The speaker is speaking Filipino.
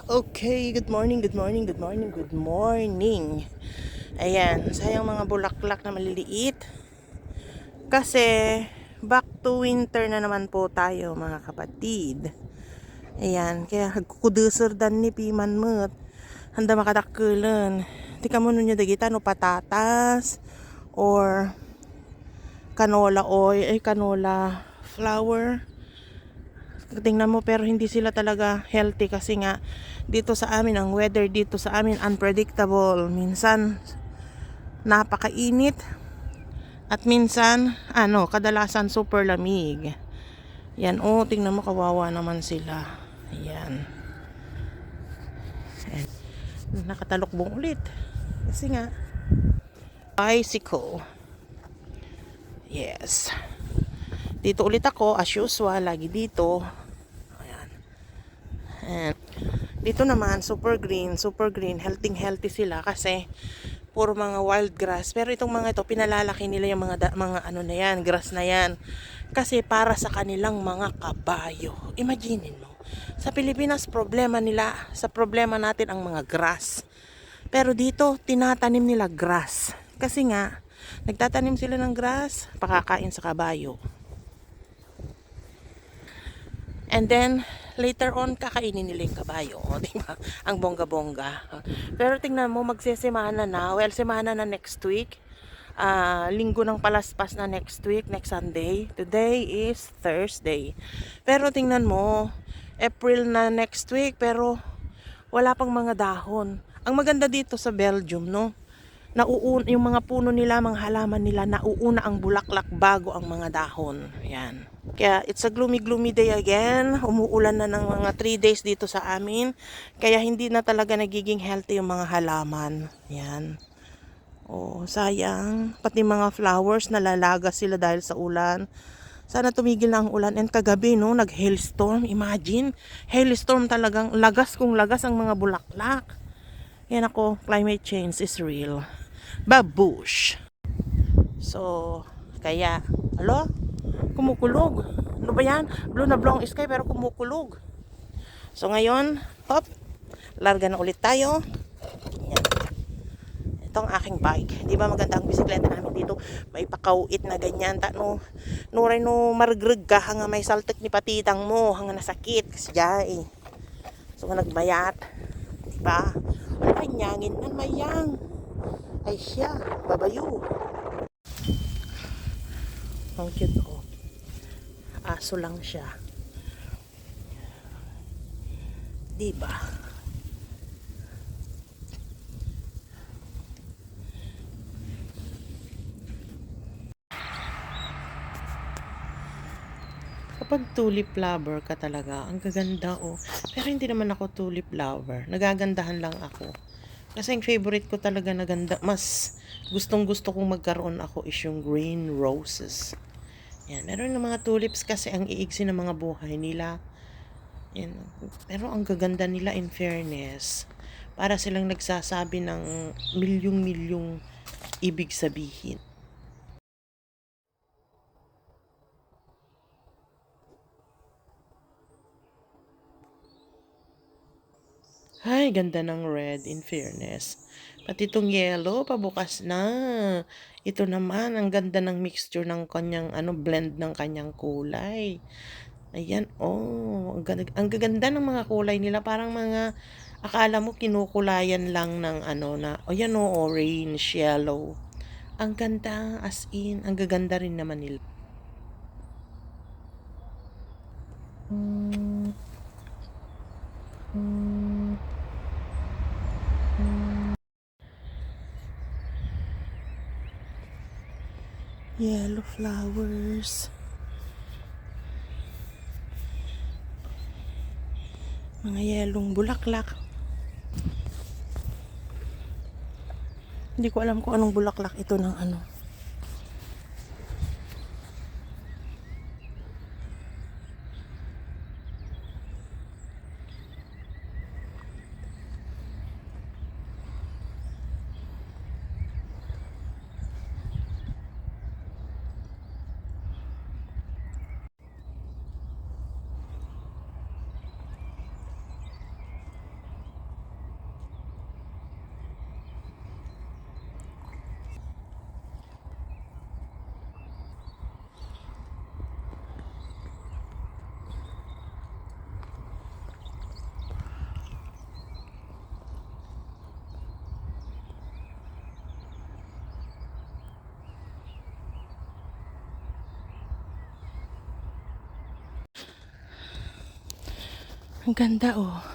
Okay, good morning, good morning, good morning, good morning. Ayan, sayang mga bulaklak na maliliit. Kasi, back to winter na naman po tayo mga kapatid. Ayan, kaya hagkukudusor dan ni piman mo't. Handa makadakkulan. Tika mo nun yung dagita no patatas or canola oil, canola flour. Tingnan mo pero hindi sila talaga healthy kasi nga dito sa amin ang weather dito sa amin unpredictable. Minsan napakainit at minsan kadalasan super lamig. Yan tingnan mo kawawa naman sila. Ayan. Nakatalokbong ulit. Kasi nga bicycle. Yes. Dito ulit ako as usual lagi dito. Ayan. And dito naman super green, healthy sila kasi puro mga wild grass. Pero itong mga ito pinalalaki nila yung mga ano na yan, grass na yan. Kasi para sa kanilang mga kabayo. Imagine mo. Sa Pilipinas problema natin ang mga grass. Pero dito tinatanim nila grass. Kasi nga nagtatanim sila ng grass, pakakain sa kabayo. And then, later on, kakainin nila yung kabayo. Diba? Ang bongga-bongga. Pero tingnan mo, magsesemana na. Well, semana na next week. Linggo ng palaspas na next week, next Sunday. Today is Thursday. Pero tingnan mo, April na next week, pero wala pang mga dahon. Ang maganda dito sa Belgium, no? Yung mga puno nila, mga halaman nila, nauuna ang bulaklak bago ang mga dahon. Ayan. Kaya it's a gloomy day again. Umuulan na ng mga 3 days dito sa amin. Kaya hindi na talaga nagiging healthy yung mga halaman. Ayan. Sayang. Pati mga flowers, nalalagas sila dahil sa ulan. Sana tumigil na ang ulan. And kagabi, no, nag-hailstorm. Imagine, hailstorm talagang lagas kung lagas ang mga bulaklak. Yan ako, climate change is real. Babush. So, kaya, kumukulog. Ano ba yan? Blue na blue ang sky pero kumukulog. So ngayon, hop, larga na ulit tayo. Yan. Ito ang aking bike. Di ba maganda ang bisikleta namin dito? May pakauit na ganyan. Nuray no margreg ka hanga may saltek ni patitang mo. Hanga nasakit. Kasi dyan So nagbayat. Di ba? Ay, nyangin man mayang. Ay siya, babayo. Ang cute aso lang siya. Diba? Kapag tulip lover ka talaga, ang gaganda Pero hindi naman ako tulip lover. Nagagandahan lang ako. Kasi yung favorite ko talaga na ganda, mas gustong gusto kong magkaroon ako is yung green roses. Yan. Meron ng mga tulips kasi ang iigsi ng mga buhay nila. Yan. Pero ang gaganda nila in fairness. Para silang nagsasabi ng milyong-milyong ibig sabihin. Ay, ganda ng red in fairness. Pati itong yellow, pabukas na. Ito naman, ang ganda ng mixture ng kanyang, blend ng kanyang kulay. Ayan, ang gaganda ng mga kulay nila. Parang mga, akala mo kinukulayan lang ng orange, yellow. Ang ganda, as in, ang gaganda rin naman nila. Yellow flowers. Mga yelong bulaklak. Hindi ko alam kung anong bulaklak ito ng Ang ganda oh.